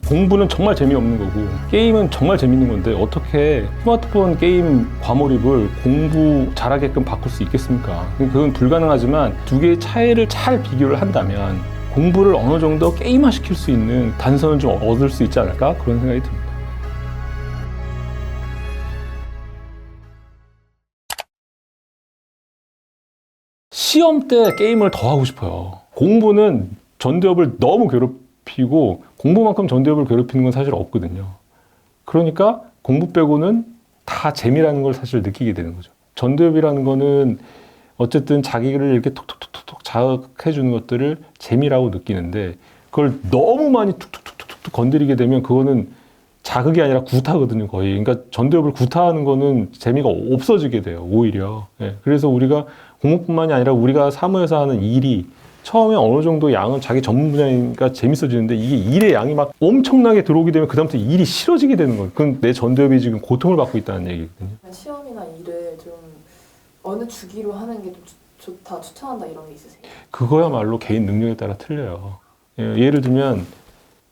공부는 정말 재미없는 거고 게임은 정말 재밌는 건데 어떻게 스마트폰 게임 과몰입을 공부 잘하게끔 바꿀 수 있겠습니까? 그건 불가능하지만 두 개의 차이를 잘 비교를 한다면 공부를 어느 정도 게임화시킬 수 있는 단서는 좀 얻을 수 있지 않을까? 그런 생각이 듭니다. 시험 때 게임을 더 하고 싶어요. 공부는 전두엽을 너무 괴롭히고 공부만큼 전두엽을 괴롭히는 건 사실 없거든요. 그러니까 공부 빼고는 다 재미라는 걸 사실 느끼게 되는 거죠. 전두엽이라는 거는 어쨌든 자기를 이렇게 톡톡톡톡 자극해 주는 것들을 재미라고 느끼는데 그걸 너무 많이 툭툭툭툭 건드리게 되면 그거는 자극이 아니라 구타거든요, 거의. 그러니까 전두엽을 구타하는 거는 재미가 없어지게 돼요, 오히려. 예, 그래서 우리가 공부뿐만이 아니라 우리가 사무에서 하는 일이 처음에 어느 정도 양은 자기 전문 분야니까 재밌어지는데 이게 일의 양이 막 엄청나게 들어오게 되면 그다음부터 일이 싫어지게 되는 거예요. 그건 내 전두엽이 지금 고통을 받고 있다는 얘기거든요. 시험이나 일을 좀 어느 주기로 하는 게 좀 좋다, 추천한다 이런 게 있으세요? 그거야말로 개인 능력에 따라 틀려요. 예를 들면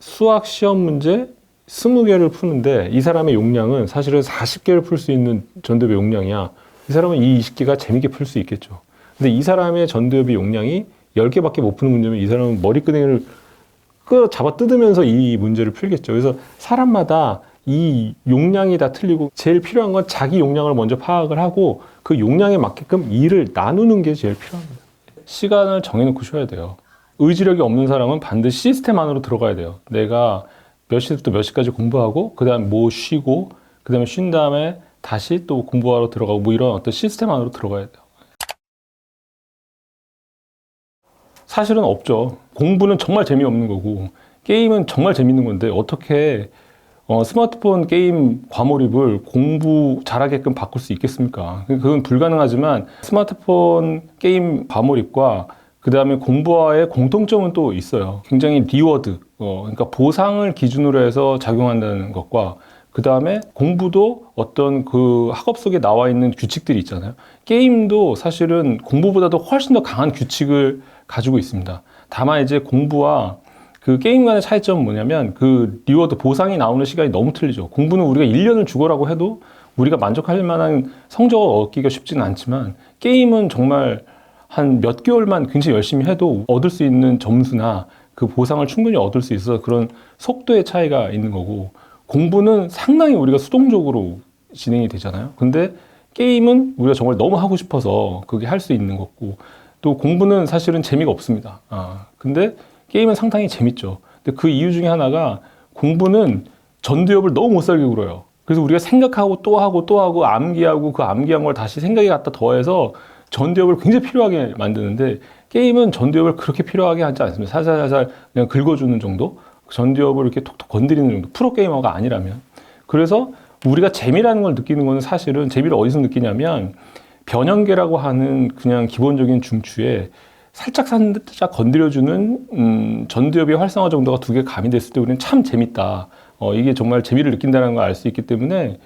수학 시험 문제 20개를 푸는데 이 사람의 용량은 사실은 40개를 풀 수 있는 전두엽의 용량이야. 이 사람은 이 20개가 재밌게 풀 수 있겠죠. 근데 이 사람의 전두엽의 용량이 10개밖에 못 푸는 문제면 이 사람은 머리끄댕이를 잡아 뜯으면서 이 문제를 풀겠죠. 그래서 사람마다 이 용량이 다 틀리고 제일 필요한 건 자기 용량을 먼저 파악을 하고 그 용량에 맞게끔 일을 나누는 게 제일 필요합니다. 시간을 정해놓고 쉬어야 돼요. 의지력이 없는 사람은 반드시 시스템 안으로 들어가야 돼요. 내가 몇 시부터 몇 시까지 공부하고 그 다음에 뭐 쉬고 그 다음에 쉰 다음에 다시 또 공부하러 들어가고 뭐 이런 어떤 시스템 안으로 들어가야 돼요. 사실은 없죠. 공부는 정말 재미없는 거고 게임은 정말 재밌는 건데 어떻게 스마트폰 게임 과몰입을 공부 잘하게끔 바꿀 수 있겠습니까? 그건 불가능하지만 스마트폰 게임 과몰입과 그 다음에 공부와의 공통점은 또 있어요. 굉장히 리워드, 그러니까 보상을 기준으로 해서 작용한다는 것과 그 다음에 공부도 어떤 그 학업 속에 나와 있는 규칙들이 있잖아요. 게임도 사실은 공부보다도 훨씬 더 강한 규칙을 가지고 있습니다. 다만 이제 공부와 그 게임 간의 차이점은 뭐냐면 그 리워드 보상이 나오는 시간이 너무 틀리죠. 공부는 우리가 1년을 죽어라고 해도 우리가 만족할 만한 성적을 얻기가 쉽지는 않지만 게임은 정말 한 몇 개월만 굉장히 열심히 해도 얻을 수 있는 점수나 그 보상을 충분히 얻을 수 있어서 그런 속도의 차이가 있는 거고 공부는 상당히 우리가 수동적으로 진행이 되잖아요. 근데 게임은 우리가 정말 너무 하고 싶어서 그게 할 수 있는 거고 또 공부는 사실은 재미가 없습니다. 근데 게임은 상당히 재밌죠. 근데 그 이유 중에 하나가 공부는 전두엽을 너무 못 살게 굴어요. 그래서 우리가 생각하고 또 하고 또 하고 암기하고 그 암기한 걸 다시 생각에 갖다 더해서 전두엽을 굉장히 필요하게 만드는데 게임은 전두엽을 그렇게 필요하게 하지 않습니다. 살살살살 그냥 긁어주는 정도? 전두엽을 이렇게 톡톡 건드리는 정도. 프로게이머가 아니라면. 그래서 우리가 재미라는 걸 느끼는 거는 사실은 재미를 어디서 느끼냐면 변형계라고 하는 그냥 기본적인 중추에 살짝 건드려주는 전두엽의 활성화 정도가 2개 가미됐을 때 우리는 참 재밌다. 이게 정말 재미를 느낀다는 걸 알 수 있기 때문에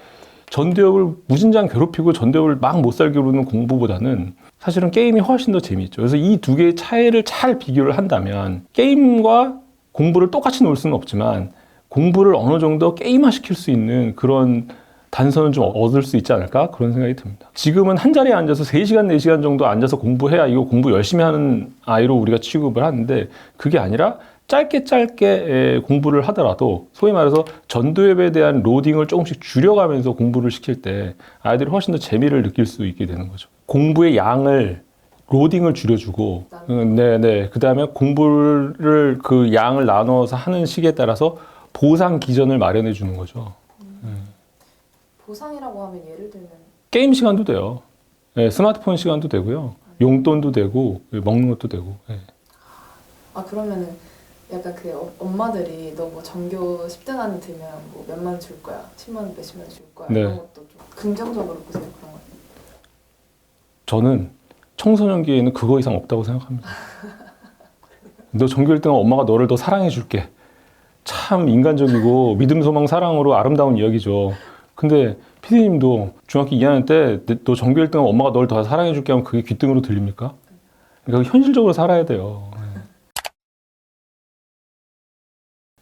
전두엽을 무진장 괴롭히고 전두엽을 막 못 살게 구르는 공부보다는 사실은 게임이 훨씬 더 재미있죠. 그래서 이 두 개의 차이를 잘 비교를 한다면 게임과 공부를 똑같이 놓을 수는 없지만 공부를 어느 정도 게임화시킬 수 있는 그런 단서는 좀 얻을 수 있지 않을까? 그런 생각이 듭니다. 지금은 한 자리에 앉아서 3시간, 4시간 정도 앉아서 공부해야 이거 공부 열심히 하는 아이로 우리가 취급을 하는데 그게 아니라 짧게 공부를 하더라도 소위 말해서 전두엽에 대한 로딩을 조금씩 줄여가면서 공부를 시킬 때 아이들이 훨씬 더 재미를 느낄 수 있게 되는 거죠. 공부의 양을 로딩을 줄여주고 그 다음에 공부를 그 양을 나눠서 하는 시기에 따라서 보상 기전을 마련해 주는 거죠. 보상이라고 하면 예를 들면 게임 시간도 돼요. 스마트폰 시간도 되고요. 용돈도 되고 먹는 것도 되고. 그러면은 약간 그 엄마들이 너 뭐 전교 10등 안에 들면 뭐 몇만 원 줄 거야, 10만 원 몇십만 원 줄 거야 이런 것도 좀 긍정적으로 보세요, 그런 거. 저는 청소년기에는 그거 이상 없다고 생각합니다. 너 전교 1등은 엄마가 너를 더 사랑해 줄게. 참 인간적이고 믿음, 소망, 사랑으로 아름다운 이야기죠. 근데 피디님도 중학교 2학년 때 너 전교 1등은 엄마가 널 더 사랑해 줄게 하면 그게 귀등으로 들립니까? 그러니까 현실적으로 살아야 돼요.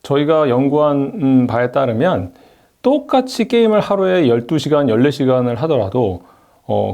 저희가 연구한 바에 따르면 똑같이 게임을 하루에 12시간, 14시간을 하더라도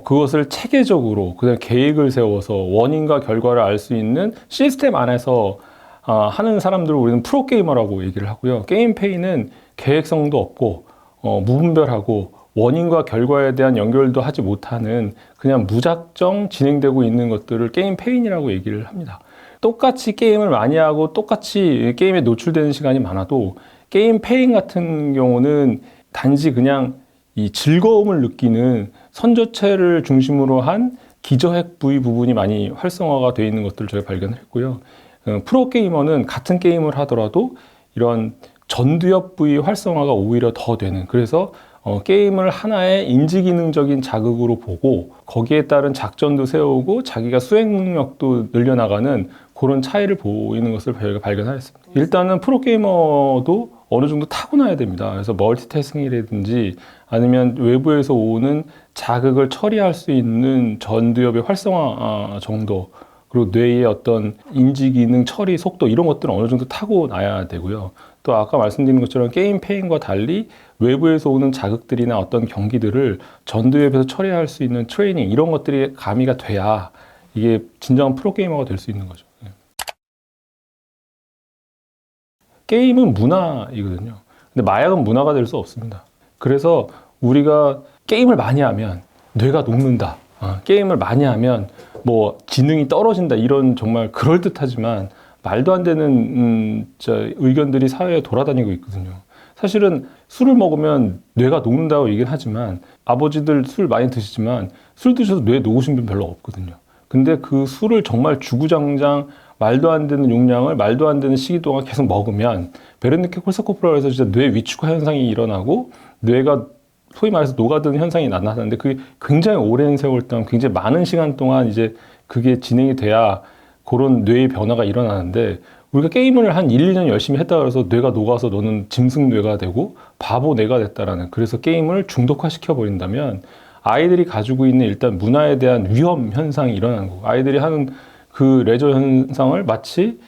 그것을 체계적으로 그다음에 계획을 세워서 원인과 결과를 알 수 있는 시스템 안에서 하는 사람들을 우리는 프로게이머라고 얘기를 하고요. 게임 페이는 계획성도 없고 무분별하고 원인과 결과에 대한 연결도 하지 못하는 그냥 무작정 진행되고 있는 것들을 게임 페인이라고 얘기를 합니다. 똑같이 게임을 많이 하고 똑같이 게임에 노출되는 시간이 많아도 게임 페인 같은 경우는 단지 그냥 이 즐거움을 느끼는 선조체를 중심으로 한 기저핵 부위 부분이 많이 활성화가 되어 있는 것들을 저희가 발견을 했고요. 프로게이머는 같은 게임을 하더라도 이런 전두엽 부위 활성화가 오히려 더 되는, 그래서 게임을 하나의 인지기능적인 자극으로 보고 거기에 따른 작전도 세우고 자기가 수행 능력도 늘려나가는 그런 차이를 보이는 것을 저희가 발견하였습니다. 일단은 프로게이머도 어느 정도 타고나야 됩니다. 그래서 멀티태스킹이라든지 아니면 외부에서 오는 자극을 처리할 수 있는 전두엽의 활성화 정도, 그리고 뇌의 어떤 인지기능 처리 속도, 이런 것들은 어느 정도 타고나야 되고요. 또 아까 말씀드린 것처럼 게임 페인과 달리 외부에서 오는 자극들이나 어떤 경기들을 전두엽에서 처리할 수 있는 트레이닝, 이런 것들이 가미가 돼야 이게 진정한 프로게이머가 될 수 있는 거죠. 게임은 문화이거든요. 근데 마약은 문화가 될 수 없습니다. 그래서 우리가 게임을 많이 하면 뇌가 녹는다, 게임을 많이 하면 뭐 지능이 떨어진다, 이런 정말 그럴듯하지만 말도 안 되는 의견들이 사회에 돌아다니고 있거든요. 사실은 술을 먹으면 뇌가 녹는다고 얘기는 하지만, 아버지들 술 많이 드시지만 술 드셔서 뇌 녹으신 분 별로 없거든요. 근데 그 술을 정말 주구장창 말도 안 되는 용량을 말도 안 되는 시기 동안 계속 먹으면 베르니케 콜사코프라고 해서 진짜 뇌 위축화 현상이 일어나고 뇌가 소위 말해서 녹아드는 현상이 나타나는데, 그게 굉장히 오랜 세월 동안, 굉장히 많은 시간 동안 이제 그게 진행이 돼야 그런 뇌의 변화가 일어나는데, 우리가 게임을 한 1, 2년 열심히 했다 해서 뇌가 녹아서 너는 짐승뇌가 되고 바보 뇌가 됐다라는, 그래서 게임을 중독화시켜 버린다면 아이들이 가지고 있는 일단 문화에 대한 위험 현상이 일어나는 거고, 아이들이 하는 그 레저 현상을 마치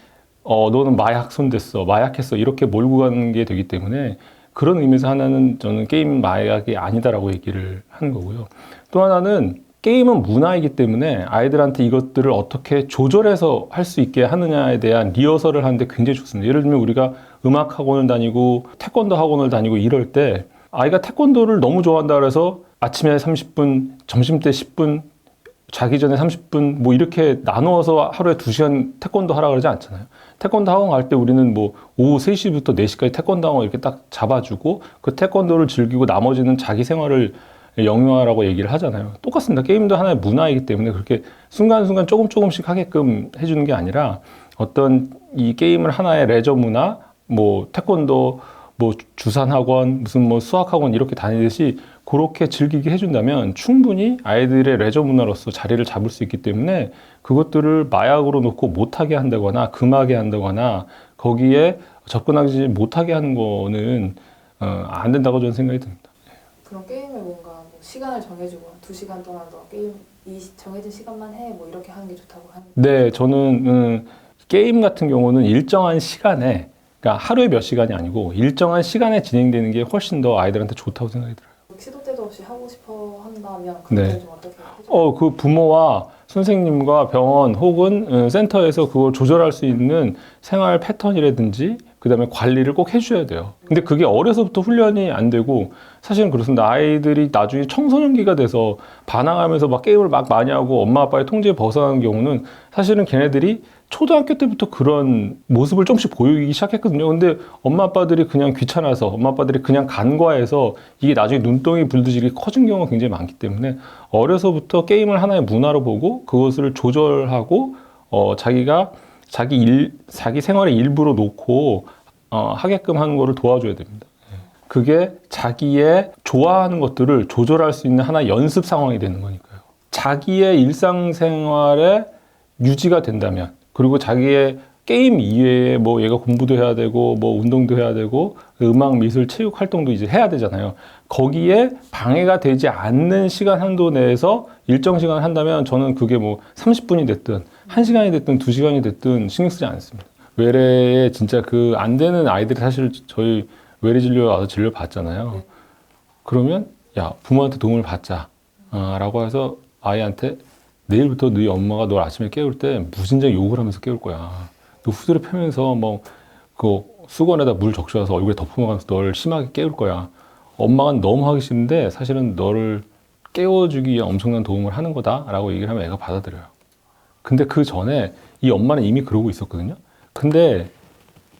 너는 마약 손댔어, 마약했어, 이렇게 몰고 가는 게 되기 때문에, 그런 의미에서 하나는 저는 게임은 마약이 아니다라고 얘기를 하는 거고요. 또 하나는 게임은 문화이기 때문에 아이들한테 이것들을 어떻게 조절해서 할 수 있게 하느냐에 대한 리허설을 하는데 굉장히 좋습니다. 예를 들면 우리가 음악 학원을 다니고 태권도 학원을 다니고 이럴 때 아이가 태권도를 너무 좋아한다 그래서 아침에 30분, 점심때 10분, 자기 전에 30분 뭐 이렇게 나누어서 하루에 2시간 태권도 하라 그러지 않잖아요. 태권도 학원 갈 때 우리는 뭐 오후 3시부터 4시까지 태권도 학원 이렇게 딱 잡아주고 그 태권도를 즐기고 나머지는 자기 생활을 영유하라고 얘기를 하잖아요. 똑같습니다. 게임도 하나의 문화이기 때문에 그렇게 순간순간 조금씩 하게끔 해주는 게 아니라, 어떤 이 게임을 하나의 레저 문화, 뭐 태권도, 뭐 주산학원, 무슨 뭐 수학학원 이렇게 다니듯이 그렇게 즐기게 해준다면 충분히 아이들의 레저 문화로서 자리를 잡을 수 있기 때문에, 그것들을 마약으로 놓고 못하게 한다거나 금하게 한다거나 거기에 접근하지 못하게 하는 거는 안 된다고 저는 생각이 듭니다. 그런 게임을 뭔가 뭐 시간을 정해주고 2시간 동안 너 게임 이 정해진 시간만 해, 뭐 이렇게 하는 게 좋다고 하는. 네, 저는 게임 같은 경우는 일정한 시간에, 그러니까 하루에 몇 시간이 아니고 일정한 시간에 진행되는 게 훨씬 더 아이들한테 좋다고 생각이 들어요. 시도 때도 없이 하고 싶어 한다면 네. 그때는 좀 어떻게 해줘요? 그 부모와 선생님과 병원 혹은 센터에서 그걸 조절할 수 있는 생활 패턴이라든지 그다음에 관리를 꼭 해줘야 돼요. 근데 그게 어려서부터 훈련이 안 되고, 사실은 그렇습니다. 아이들이 나중에 청소년기가 돼서 반항하면서 막 게임을 막 많이 하고 엄마 아빠의 통제에 벗어나는 경우는 사실은 걔네들이 초등학교 때부터 그런 모습을 조금씩 보이기 시작했거든요. 근데 엄마 아빠들이 그냥 귀찮아서, 엄마 아빠들이 그냥 간과해서 이게 나중에 눈덩이 불듯이 이렇게 커진 경우가 굉장히 많기 때문에, 어려서부터 게임을 하나의 문화로 보고 그것을 조절하고 자기가 자기 생활의 일부로 놓고 하게끔 하는 거를 도와줘야 됩니다. 그게 자기의 좋아하는 것들을 조절할 수 있는 하나의 연습 상황이 되는 거니까요. 자기의 일상생활에 유지가 된다면, 그리고 자기의 게임 이외에 뭐 얘가 공부도 해야 되고 뭐 운동도 해야 되고 음악, 미술, 체육 활동도 이제 해야 되잖아요. 거기에 방해가 되지 않는 시간 한도 내에서 일정 시간 한다면 저는 그게 뭐 30분이 됐든 1시간이 됐든 2시간이 됐든 신경 쓰지 않습니다. 외래에 진짜 그 안 되는 아이들이 사실 저희 외래 진료 와서 진료 받잖아요. 그러면 야 부모한테 도움을 받자 라고 해서 아이한테 내일부터 너희 엄마가 널 아침에 깨울 때 무진장 욕을 하면서 깨울 거야. 너 후드를 펴면서 뭐 그 수건에다 물 적셔서 얼굴에 덮어가면서 널 심하게 깨울 거야. 엄마가 너무 하기 싫은데 사실은 너를 깨워주기 위한 엄청난 도움을 하는 거다라고 얘기를 하면 애가 받아들여요. 근데 그 전에 이 엄마는 이미 그러고 있었거든요. 근데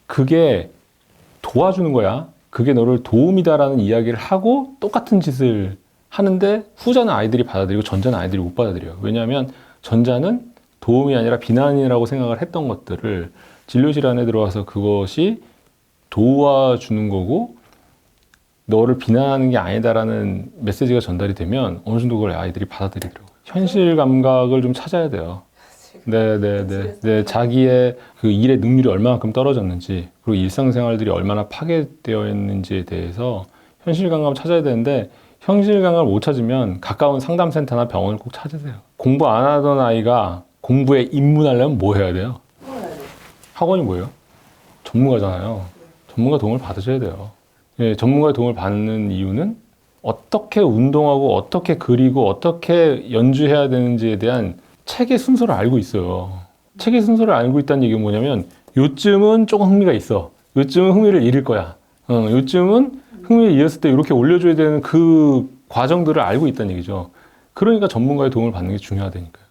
그게 도와주는 거야. 그게 너를 도움이다라는 이야기를 하고 똑같은 짓을 하는데 후자는 아이들이 받아들이고 전자는 아이들이 못 받아들여요. 왜냐하면 전자는 도움이 아니라 비난이라고 생각을 했던 것들을 진료실 안에 들어와서 그것이 도와주는 거고 너를 비난하는 게 아니다라는 메시지가 전달이 되면 어느 정도 그걸 아이들이 받아들이더라고요. 현실 감각을 좀 찾아야 돼요. 네. 자기의 그 일의 능률이 얼마만큼 떨어졌는지, 그리고 일상생활들이 얼마나 파괴되어 있는지에 대해서 현실 감각을 찾아야 되는데, 현실 감각을 못 찾으면 가까운 상담센터나 병원을 꼭 찾으세요. 공부 안 하던 아이가 공부에 입문하려면 뭐 해야 돼요? 학원이 뭐예요? 전문가잖아요. 전문가 도움을 받으셔야 돼요. 예, 전문가의 도움을 받는 이유는 어떻게 운동하고 어떻게 그리고 어떻게 연주해야 되는지에 대한 책의 순서를 알고 있어요. 책의 순서를 알고 있다는 얘기가 뭐냐면 요쯤은 조금 흥미가 있어. 요쯤은 흥미를 잃을 거야. 요쯤은 흥미를 잃었을 때 이렇게 올려줘야 되는 그 과정들을 알고 있다는 얘기죠. 그러니까 전문가의 도움을 받는 게 중요하다니까요.